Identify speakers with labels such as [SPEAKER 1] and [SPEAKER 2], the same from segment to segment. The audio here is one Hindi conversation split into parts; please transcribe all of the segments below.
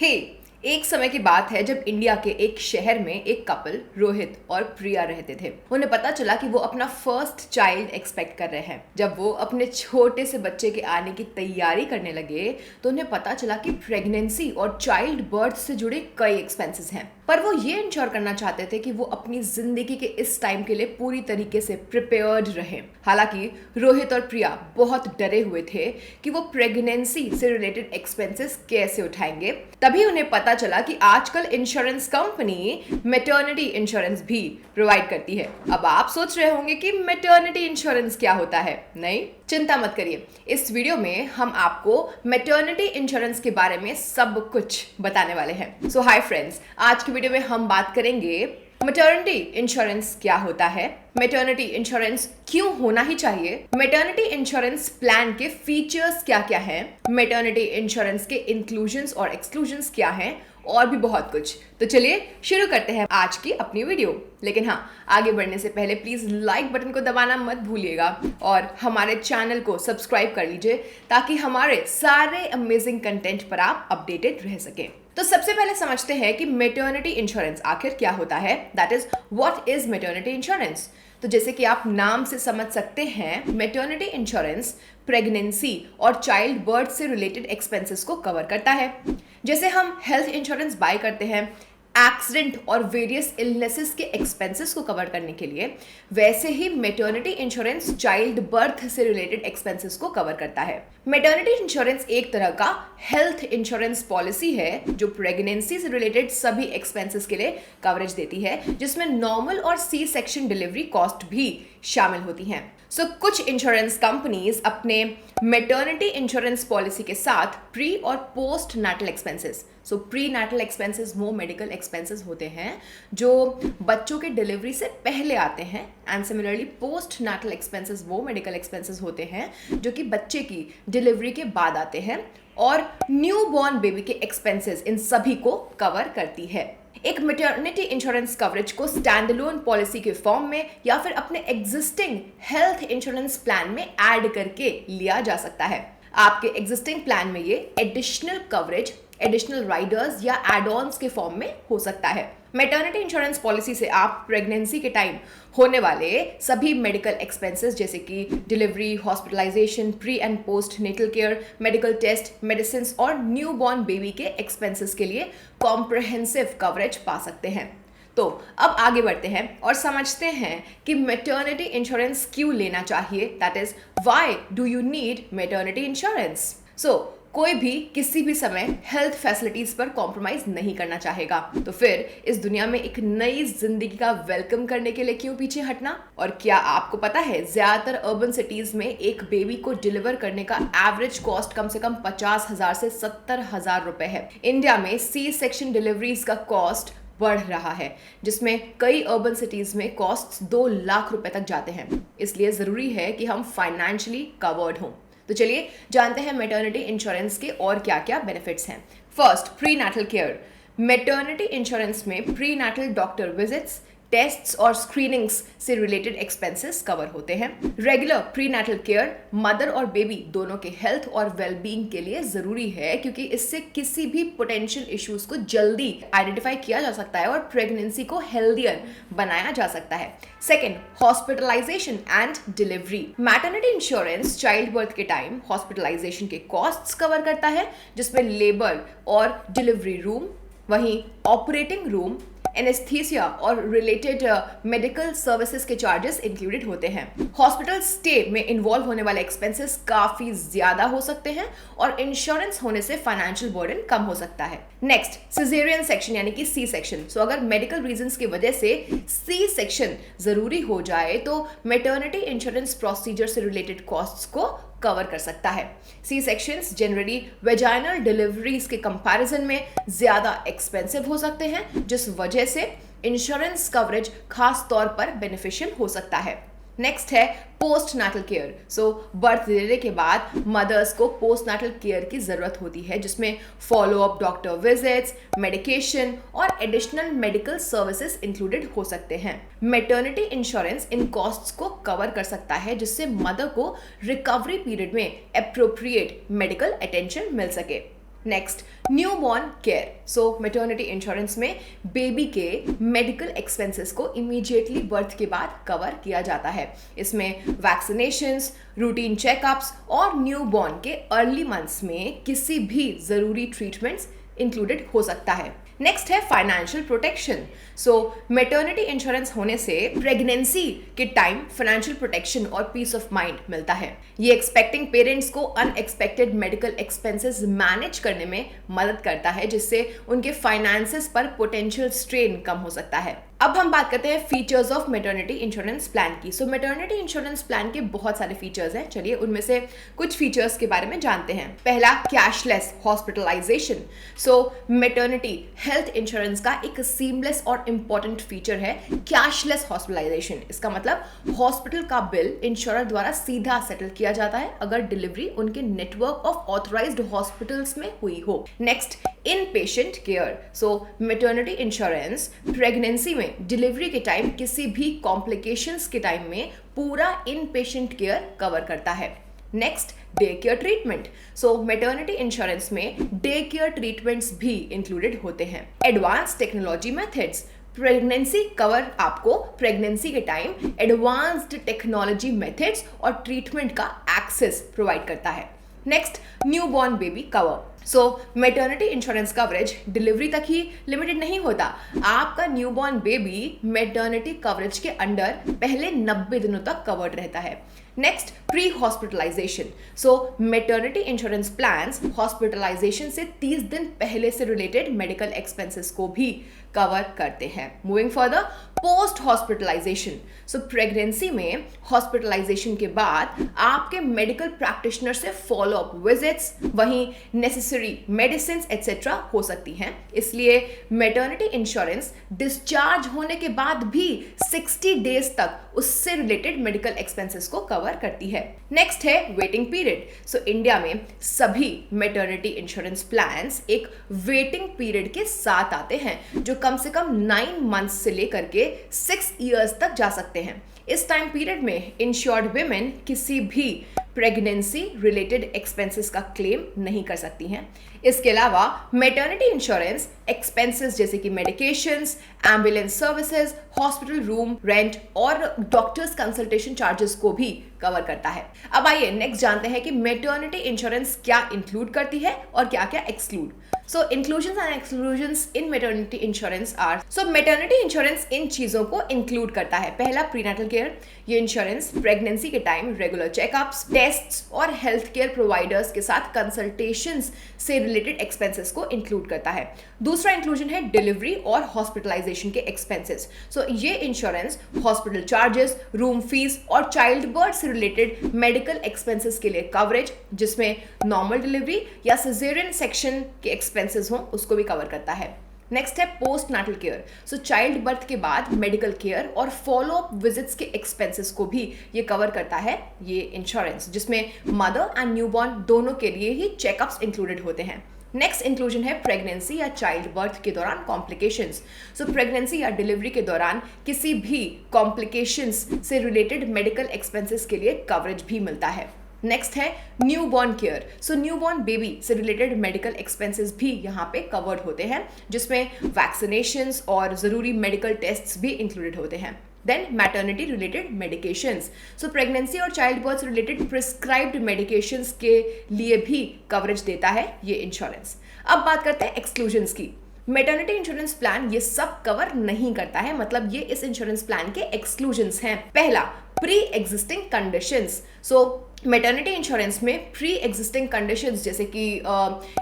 [SPEAKER 1] हे एक समय की बात है जब इंडिया के एक शहर में एक कपल रोहित और प्रिया रहते थे। उन्हें पता चला कि वो अपना फर्स्ट चाइल्ड एक्सपेक्ट कर रहे हैं। जब वो अपने छोटे से बच्चे के आने की तैयारी करने लगे तो उन्हें पता चला कि प्रेगनेंसी और चाइल्ड बर्थ से जुड़े कई एक्सपेंसेस हैं। पर वो ये इंश्योर करना चाहते थे कि वो अपनी जिंदगी के इस टाइम के लिए पूरी तरीके से प्रिपेयर्ड रहे। हालांकि रोहित और प्रिया बहुत डरे हुए थे कि वो प्रेगनेंसी से रिलेटेड एक्सपेंसेस कैसे उठाएंगे। तभी उन्हें पता चला कि आजकल इंश्योरेंस कंपनी मैटरनिटी इंश्योरेंस भी प्रोवाइड करती है। अब आप सोच रहे होंगे कि मैटरनिटी इंश्योरेंस क्या होता है। नहीं, चिंता मत करिए, इस वीडियो में हम आपको मैटरनिटी इंश्योरेंस के बारे में सब कुछ बताने वाले हैं। सो हाय फ्रेंड्स, आज की वीडियो में हम बात करेंगे मैटरनिटी इंश्योरेंस क्या होता है, मैटरनिटी इंश्योरेंस क्यों होना ही चाहिए, मैटरनिटी इंश्योरेंस प्लान के फीचर्स क्या क्या हैं, मैटरनिटी इंश्योरेंस के इंक्लूजन्स और एक्सक्लूजन्स क्या हैं और भी बहुत कुछ। तो चलिए शुरू करते हैं आज की अपनी वीडियो। लेकिन हाँ, आगे बढ़ने से पहले प्लीज लाइक बटन को दबाना मत भूलिएगा और हमारे चैनल को सब्सक्राइब कर लीजिए ताकि हमारे सारे अमेजिंग कंटेंट पर आप अपडेटेड रह सकें। तो सबसे पहले समझते हैं कि मैटरनिटी इंश्योरेंस आखिर क्या होता है। That is what is maternity insurance. तो जैसे कि आप नाम से समझ सकते हैं, मैटरनिटी इंश्योरेंस प्रेगनेंसी और चाइल्ड बर्थ से रिलेटेड एक्सपेंसेस को कवर करता है। जैसे हम हेल्थ इंश्योरेंस बाय करते हैं एक्सीडेंट और वेरियस इलनेसेस के एक्सपेंसेस को कवर करने के लिए, वैसे ही मैटरनिटी इंश्योरेंस चाइल्ड बर्थ से रिलेटेड एक्सपेंसेस को कवर करता है। मैटरनिटी इंश्योरेंस एक तरह का हेल्थ इंश्योरेंस पॉलिसी है जो प्रेगनेंसी से रिलेटेड सभी एक्सपेंसेस के लिए कवरेज देती है, जिसमें नॉर्मल और सी सेक्शन डिलीवरी कॉस्ट भी शामिल होती हैं। सो कुछ इंश्योरेंस कंपनीज अपने मैटरनिटी इंश्योरेंस पॉलिसी के साथ प्री और पोस्ट नैटल एक्सपेंसेस, सो प्री नैटल एक्सपेंसेस वो मेडिकल एक्सपेंसेस होते हैं जो बच्चों के डिलीवरी से पहले आते हैं, and similarly post natal expenses वो मेडिकल एक्सपेंसेस होते हैं जो कि बच्चे की डिलीवरी के बाद आते हैं, और न्यू बॉर्न बेबी के एक्सपेंसेस इन सभी को कवर करती है। एक मैटरनिटी इंश्योरेंस कवरेज को स्टैंड अलोन पॉलिसी के फॉर्म में या फिर अपने एग्जिस्टिंग हेल्थ इंश्योरेंस प्लान में ऐड करके लिया जा सकता है। आपके एग्जिस्टिंग प्लान में ये एडिशनल कवरेज, एडिशनल राइडर्स या एड ऑन्स के फॉर्म में हो सकता है। मैटरनिटी इंश्योरेंस पॉलिसी से आप प्रेगनेंसी के टाइम होने वाले सभी मेडिकल एक्सपेंसेस जैसे कि delivery, hospitalisation, pre and post natal care, medical test, medicine और न्यू बॉर्न बेबी के एक्सपेंसेस के लिए कॉम्प्रहेंसिव कवरेज पा सकते हैं। तो अब आगे बढ़ते हैं और समझते हैं कि मैटरनिटी इंश्योरेंस क्यों लेना चाहिए। That is why do you need maternity insurance. So कोई भी किसी भी समय हेल्थ फैसिलिटीज पर कॉम्प्रोमाइज नहीं करना चाहेगा, तो फिर इस दुनिया में एक नई जिंदगी का वेलकम करने के लिए क्यों पीछे हटना। और क्या आपको पता है, ज्यादातर अर्बन सिटीज में एक बेबी को डिलीवर करने का एवरेज कॉस्ट कम से कम 50,000 से 70,000 रुपए है। इंडिया में सी सेक्शन डिलीवरीज का कॉस्ट बढ़ रहा है, जिसमें कई अर्बन सिटीज में कॉस्ट 2 लाख रुपए तक जाते हैं। इसलिए जरूरी है कि हम फाइनेंशियली कवर्ड हों। तो चलिए जानते हैं मैटरनिटी इंश्योरेंस के और क्या क्या बेनिफिट्स हैं। First, prenatal care. Maternity insurance में prenatal doctor visits, tests और स्क्रीनिंग्स से रिलेटेड एक्सपेंसेस कवर होते हैं। Regular prenatal care mother और बेबी दोनों के हेल्थ और वेलबींग के लिए जरूरी है, क्योंकि इससे किसी भी पोटेंशियल इश्यूज को जल्दी आइडेंटिफाई किया जा सकता है और प्रेगनेंसी को हेल्दियर बनाया जा सकता है। Second, hospitalisation and delivery. Maternity insurance child birth के टाइम हॉस्पिटलाइजेशन के कॉस्ट्स कवर करता है, जिसमें लेबर और डिलीवरी रूम, वहीं ऑपरेटिंग रूम, एनेस्थीसिया और रिलेटेड मेडिकल सर्विसेज के चार्जेस इंक्लूडेड होते हैं। हॉस्पिटल स्टे में इन्वॉल्व होने वाले एक्सपेंसेस काफी ज्यादा हो सकते हैं और इंश्योरेंस होने से फाइनेंशियल बर्डन कम हो सकता है। नेक्स्ट, सिजेरियन सेक्शन यानी कि सी सेक्शन। सो अगर मेडिकल रीजंस की वजह से सी सेक्शन जरूरी हो जाए तो मैटरनिटी इंश्योरेंस प्रोसीजर से रिलेटेड कॉस्ट्स को कवर कर सकता है। सी सेक्शंस जनरली वेजाइनल डिलीवरीज के कंपैरिजन में ज्यादा एक्सपेंसिव हो सकते हैं, जिस वजह से इंश्योरेंस कवरेज खास तौर पर बेनिफिशियल हो सकता है। नेक्स्ट है पोस्ट नैटल केयर। सो बर्थ देने के बाद मदर्स को पोस्ट नैटल केयर की जरूरत होती है, जिसमें follow up doctor visits, medication और एडिशनल मेडिकल सर्विसेज इंक्लूडेड हो सकते हैं। मैटरनिटी इंश्योरेंस इन कॉस्ट्स को कवर कर सकता है, जिससे मदर को रिकवरी पीरियड में एप्रोप्रिएट मेडिकल अटेंशन मिल सके। Next, newborn care. So maternity insurance में बेबी के मेडिकल एक्सपेंसेस को इमीडिएटली बर्थ के बाद कवर किया जाता है। इसमें वैक्सीनेशंस, रूटीन चेकअप्स और न्यूबॉर्न के अर्ली मंथ्स में किसी भी जरूरी ट्रीटमेंट्स इंक्लूडेड हो सकता है। नेक्स्ट है फाइनेंशियल प्रोटेक्शन। सो मैटरनिटी इंश्योरेंस होने से प्रेगनेंसी के टाइम फाइनेंशियल प्रोटेक्शन और पीस ऑफ माइंड मिलता है। ये एक्सपेक्टिंग पेरेंट्स को अनएक्सपेक्टेड मेडिकल एक्सपेंसेस मैनेज करने में मदद करता है, जिससे उनके फाइनेंसेस पर पोटेंशियल स्ट्रेन कम हो सकता है। अब हम बात करते हैं features of maternity insurance plan की। सो मैटरनिटी इंश्योरेंस प्लान के बहुत सारे फीचर्स हैं। चलिए उनमें से कुछ फीचर्स के बारे में जानते हैं। पहला, कैशलेस हॉस्पिटलाइजेशन। सो मैटरनिटी हेल्थ इंश्योरेंस का एक सीमलेस और इंपॉर्टेंट फीचर है कैशलेस हॉस्पिटलाइजेशन। इसका मतलब हॉस्पिटल का बिल इंश्योरर द्वारा सीधा सेटल किया जाता है अगर डिलीवरी उनके नेटवर्क ऑफ ऑथराइज्ड हॉस्पिटल्स में हुई हो। नेक्स्ट, इन patient care. So maternity insurance pregnancy में डिलीवरी के टाइम किसी भी कॉम्प्लिकेशंस के टाइम में पूरा इन पेशेंट केयर कवर करता है। Next, day care treatment. So maternity insurance में डे केयर ट्रीटमेंट्स भी इंक्लूडेड होते हैं। Advance technology methods. Pregnancy cover आपको प्रेगनेंसी के टाइम एडवांस्ड टेक्नोलॉजी मेथड्स और ट्रीटमेंट का एक्सेस प्रोवाइड करता है। Next, newborn baby cover. So maternity insurance coverage delivery तक ही लिमिटेड नहीं होता। आपका न्यूबॉर्न बेबी मैटरनिटी कवरेज के अंडर पहले 90 दिनों तक कवर्ड रहता है। Next, pre hospitalisation. सो मैटरनिटी इंश्योरेंस प्लान्स हॉस्पिटलाइजेशन से 30 दिन पहले से रिलेटेड मेडिकल एक्सपेंसेस को भी कवर करते हैं। Moving further, post hospitalisation. So pregnancy में हॉस्पिटलाइजेशन के बाद आपके मेडिकल प्रैक्टिशनर से फॉलो अप विजिट्स, वहीं नेसेसरी मेडिसिन एक्सेट्रा हो सकती हैं। इसलिए मैटरनिटी इंश्योरेंस डिस्चार्ज होने के बाद भी 60 डेज तक उससे रिलेटेड मेडिकल एक्सपेंसेस को कवर करती है। नेक्स्ट है वेटिंग पीरियड। सो इंडिया में सभी मैटरनिटी इंश्योरेंस प्लान्स एक वेटिंग पीरियड के साथ आते हैं, जो कम से कम 9 मंथ्स से लेकर के 6 इयर्स तक जा सकते हैं। इस टाइम पीरियड में इंश्योर्ड विमेन किसी भी प्रेगनेंसी रिलेटेड एक्सपेंसेस का क्लेम नहीं कर सकती हैं। इसके अलावा मैटरनिटी इंश्योरेंस एक्सपेंसेस जैसे कि medications, ambulance services, hospital room rent और डॉक्टर्स कंसल्टेशन चार्जेस को भी कवर करता है। अब आइए नेक्स्ट जानते हैं कि मैटरनिटी इंश्योरेंस क्या इंक्लूड करती है और क्या क्या exclude. So inclusions and exclusions in maternity insurance are, so maternity insurance इन चीजों को इंक्लूड करता है। पहला, प्रीनेटल केयर। ये इंश्योरेंस प्रेगनेंसी के टाइम रेगुलर चेकअप्स, टेस्ट्स और हेल्थ केयर प्रोवाइडर्स के साथ कंसल्टेशंस से रिलेटेड एक्सपेंसेस को इंक्लूड करता है। दूसरा इंक्लूजन है डिलीवरी और हॉस्पिटलाइजेशन के एक्सपेंसेस। सो ये insurance hospital charges, room fees और चाइल्ड बर्थ से रिलेटेड मेडिकल एक्सपेंसेस के लिए कवरेज, जिसमें नॉर्मल डिलीवरी या सिजेरियन सेक्शन के एक्सपेंसेस हों, उसको भी कवर करता है। नेक्स्ट है पोस्ट नाटल केयर। सो चाइल्ड बर्थ के बाद मेडिकल केयर और फॉलो अप विजिट्स के एक्सपेंसेस को भी ये कवर करता है ये इंश्योरेंस, जिसमें मदर एंड न्यूबॉर्न दोनों के लिए ही चेकअप्स इंक्लूडेड होते हैं। नेक्स्ट इंक्लूजन है प्रेगनेंसी या चाइल्ड बर्थ के दौरान कॉम्प्लिकेशंस। सो प्रेगनेंसी या डिलीवरी के दौरान किसी भी कॉम्प्लिकेशंस से रिलेटेड मेडिकल एक्सपेंसेस के लिए कवरेज भी मिलता है। नेक्स्ट है न्यूबॉर्न केयर। सो न्यूबॉर्न बेबी से रिलेटेड मेडिकल एक्सपेंसेस भी यहाँ पे कवर्ड होते हैं, जिसमें वैक्सीनेशंस और ज़रूरी मेडिकल टेस्ट्स भी इंक्लूडेड होते हैं। Then maternity related medications. So pregnancy और child birth related prescribed medications के लिए भी कवरेज देता है ये इंश्योरेंस। अब बात करते हैं एक्सक्लूजन्स की। मैटरनिटी इंश्योरेंस प्लान ये सब कवर नहीं करता है, मतलब ये इस इंश्योरेंस प्लान के एक्सक्लूजन्स हैं। पहला, प्री एग्जिस्टिंग कंडीशंस। सो मैटरनिटी इंश्योरेंस में प्री एग्जिस्टिंग कंडीशंस जैसे कि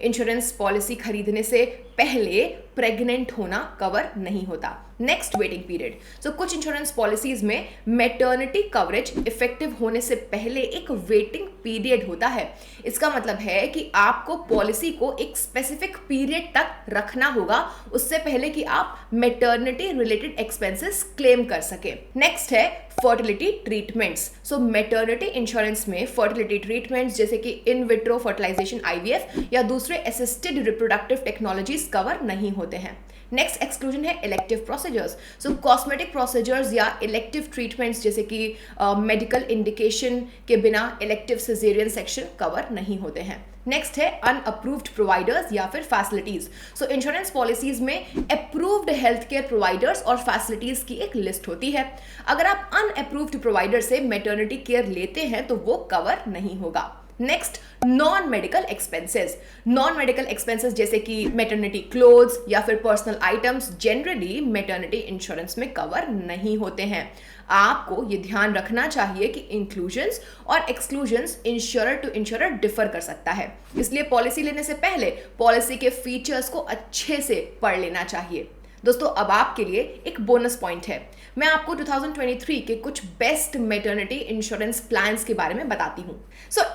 [SPEAKER 1] इंश्योरेंस पॉलिसी खरीदने से पहले प्रेग्नेंट होना कवर नहीं होता। Next, waiting period. सो कुछ इंश्योरेंस पॉलिसीज में मैटरनिटी कवरेज इफेक्टिव होने से पहले एक वेटिंग पीरियड होता है। इसका मतलब है कि आपको पॉलिसी को एक स्पेसिफिक पीरियड तक रखना होगा, उससे पहले कि आप मैटरनिटी रिलेटेड एक्सपेंसेस क्लेम कर सके। नेक्स्ट है फर्टिलिटी ट्रीटमेंट्स। सो मैटरनिटी इंश्योरेंस में फर्टिलिटी ट्रीटमेंट्स जैसे कि इन विट्रो फर्टिलाइजेशन IVF या दूसरे असिस्टेड रिप्रोडक्टिव टेक्नोलॉजीज कवर नहीं होते हैं। नेक्स्ट एक्सक्लूजन है इलेक्टिव प्रोसीजर्स। सो कॉस्मेटिक प्रोसीजर्स या इलेक्टिव ट्रीटमेंट्स जैसे कि मेडिकल इंडिकेशन के बिना इलेक्टिव सिजेरियन सेक्शन कवर नहीं होते हैं। नेक्स्ट है अनअप्रूव्ड प्रोवाइडर्स या फिर फैसिलिटीज। सो इंश्योरेंस पॉलिसीज में अप्रूव्ड हेल्थ केयर प्रोवाइडर्स और फैसिलिटीज की एक लिस्ट होती है। अगर आप अनअप्रूव्ड प्रोवाइडर से मैटरनिटी केयर लेते हैं तो वो कवर नहीं होगा। Next, non medical expenses. Non medical expenses जैसे कि मैटरनिटी क्लोथ्स या फिर personal items generally maternity insurance में कवर नहीं होते हैं। आपको ये ध्यान रखना चाहिए कि इंक्लूजन्स और exclusions insurer to insurer differ कर सकता है, इसलिए पॉलिसी लेने से पहले पॉलिसी के फीचर्स को अच्छे से पढ़ लेना चाहिए। दोस्तों, अब आपके लिए एक बोनस पॉइंट है। मैं आपको 2023 के कुछ बेस्ट मैटरनिटी इंश्योरेंस प्लान्स के बारे में बताती हूँ।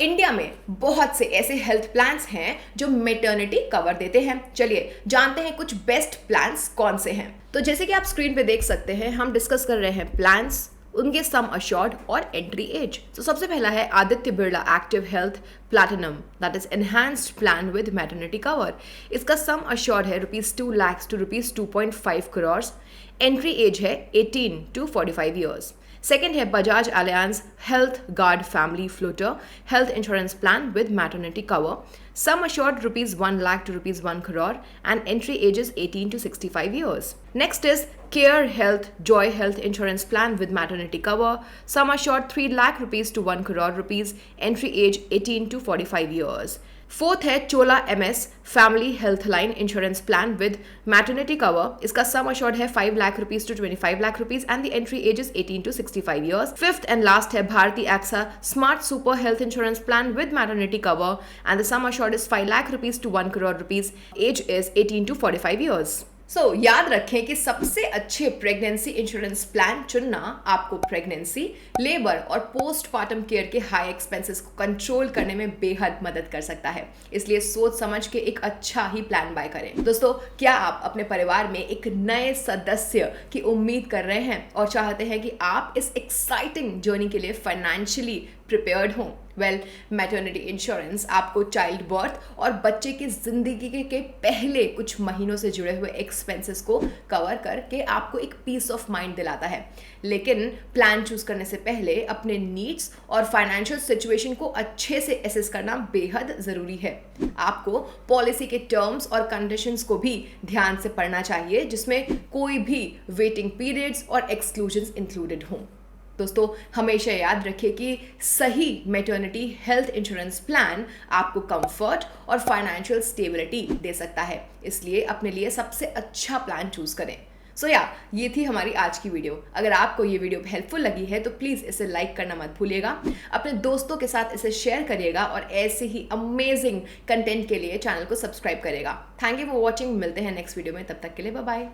[SPEAKER 1] इंडिया में बहुत से ऐसे हेल्थ प्लान्स हैं जो मैटरनिटी कवर देते हैं। चलिए जानते हैं कुछ बेस्ट प्लान्स कौन से हैं। तो जैसे कि आप स्क्रीन पे देख सकते हैं, हम डिस्कस कर रहे हैं प्लान्स, उनके सम अश्योर्ड और एंट्री एज। तो सबसे पहला है Aditya Birla active health platinum, that is enhanced plan with maternity cover. इसका सम अश्योर्ड है ₹2 lakh to ₹2.5 crore. Entry age है 18 to 45 ईयर्स। सेकेंड है Bajaj Allianz health guard family floater health insurance plan with maternity cover. Sum assured ₹1 lakh to ₹1 crore and entry ages 18 to 65 years. Next is Care Health Joy Health Insurance Plan with maternity cover. Sum assured ₹3 lakh to ₹1 crore. Entry age 18 to 45 years. Fourth है Chola MS family health line insurance plan with maternity cover. इसका सम अश्योर्ड है ₹5 lakh to ₹25 lakh and the entry age is 18 to 65 years. Fifth and last है Bharti AXA smart super health insurance plan with maternity cover and the sum assured is ₹5 lakh to ₹1 crore. Age is 18 to 45 years. याद रखें कि सबसे अच्छे प्रेगनेंसी इंश्योरेंस प्लान चुनना आपको प्रेगनेंसी, लेबर और पोस्टपार्टम केयर के हाई एक्सपेंसेस को कंट्रोल करने में बेहद मदद कर सकता है। इसलिए सोच समझ के एक अच्छा ही प्लान बाय करें। दोस्तों, क्या आप अपने परिवार में एक नए सदस्य की उम्मीद कर रहे हैं और चाहते हैं कि आप इस एक्साइटिंग जर्नी के लिए फाइनेंशियली प्रिपेयर्ड हों? वेल, मैटरनिटी इंश्योरेंस आपको चाइल्ड बर्थ और बच्चे की जिंदगी के पहले कुछ महीनों से जुड़े हुए एक्सपेंसेस को कवर करके आपको एक पीस ऑफ माइंड दिलाता है। लेकिन प्लान चूज करने से पहले अपने नीड्स और फाइनेंशियल सिचुएशन को अच्छे से एसेस करना बेहद जरूरी है। आपको पॉलिसी के टर्म्स और कंडीशंस को भी ध्यान से पढ़ना चाहिए, जिसमें कोई भी वेटिंग पीरियड्स और एक्सक्लूजन्स इंक्लूडेड हों। दोस्तों, हमेशा याद रखिए कि सही मैटरनिटी हेल्थ इंश्योरेंस प्लान आपको कंफर्ट और फाइनेंशियल स्टेबिलिटी दे सकता है, इसलिए अपने लिए सबसे अच्छा प्लान चूज करें। ये थी हमारी आज की वीडियो। अगर आपको ये वीडियो हेल्पफुल लगी है तो प्लीज़ इसे लाइक करना मत भूलिएगा, अपने दोस्तों के साथ इसे शेयर करिएगा और ऐसे ही अमेजिंग कंटेंट के लिए चैनल को सब्सक्राइब करिएगा। Thank you for watching. मिलते हैं नेक्स्ट वीडियो में, तब तक के लिए बाय बाय।